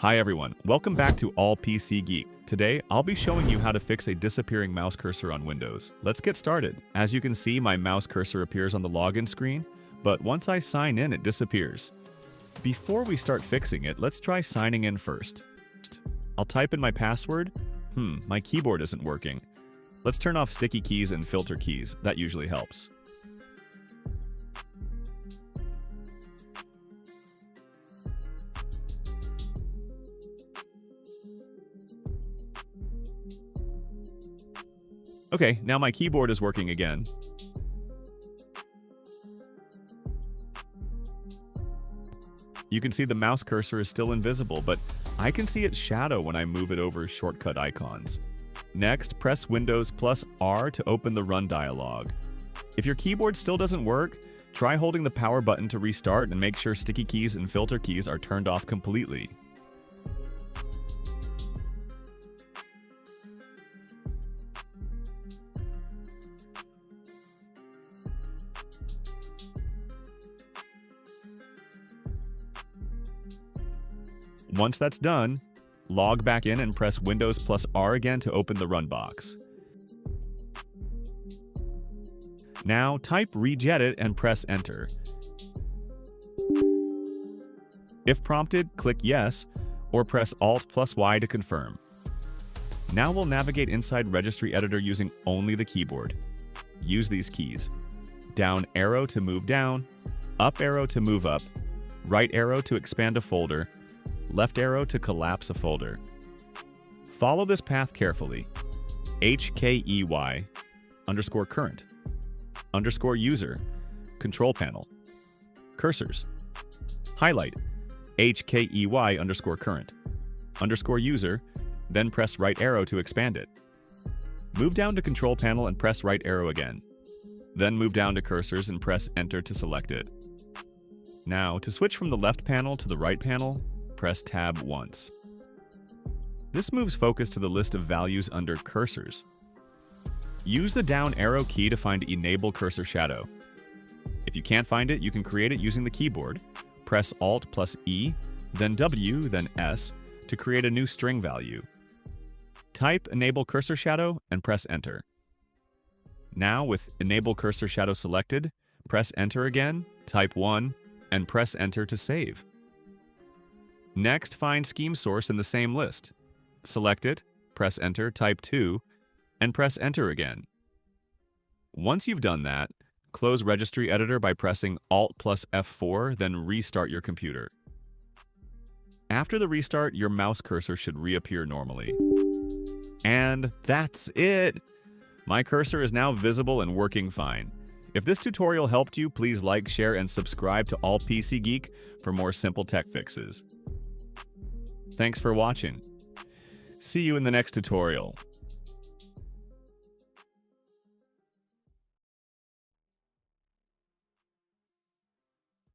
Hi everyone, welcome back to All PC Geek. Today, I'll be showing you how to fix a disappearing mouse cursor on Windows. Let's get started. As you can see, my mouse cursor appears on the login screen, but once I sign in, it disappears. Before we start fixing it, let's try signing in first. I'll type in my password. My keyboard isn't working. Let's turn off sticky keys and filter keys. That usually helps. Okay, now my keyboard is working again. You can see the mouse cursor is still invisible, but I can see its shadow when I move it over shortcut icons. Next, press Windows plus R to open the Run dialog. If your keyboard still doesn't work, try holding the power button to restart and make sure sticky keys and filter keys are turned off completely. Once that's done, log back in and press Windows plus R again to open the Run box. Now type Regedit and press Enter. If prompted, click Yes, or press Alt plus Y to confirm. Now we'll navigate inside Registry Editor using only the keyboard. Use these keys: down arrow to move down, up arrow to move up, right arrow to expand a folder, left arrow to collapse a folder. Follow this path carefully. HKEY _ current _ user control panel cursors. Highlight HKEY _ current _ user, then press right arrow to expand it. Move down to control panel and press right arrow again. Then move down to cursors and press enter to select it. Now, to switch from the left panel to the right panel, press Tab once. This moves focus to the list of values under Cursors. Use the down arrow key to find EnableCursorShadow. If you can't find it, you can create it using the keyboard. Press Alt plus E, then W, then S to create a new string value. Type EnableCursorShadow and press Enter. Now, with EnableCursorShadow selected, press Enter again, type 1, and press Enter to save. Next, find Scheme Source in the same list. Select it, press Enter, type 2, and press Enter again. Once you've done that, close Registry Editor by pressing Alt plus F4, then restart your computer. After the restart, your mouse cursor should reappear normally. And that's it! My cursor is now visible and working fine. If this tutorial helped you, please like, share, and subscribe to All PC Geek for more simple tech fixes. Thanks for watching. See you in the next tutorial.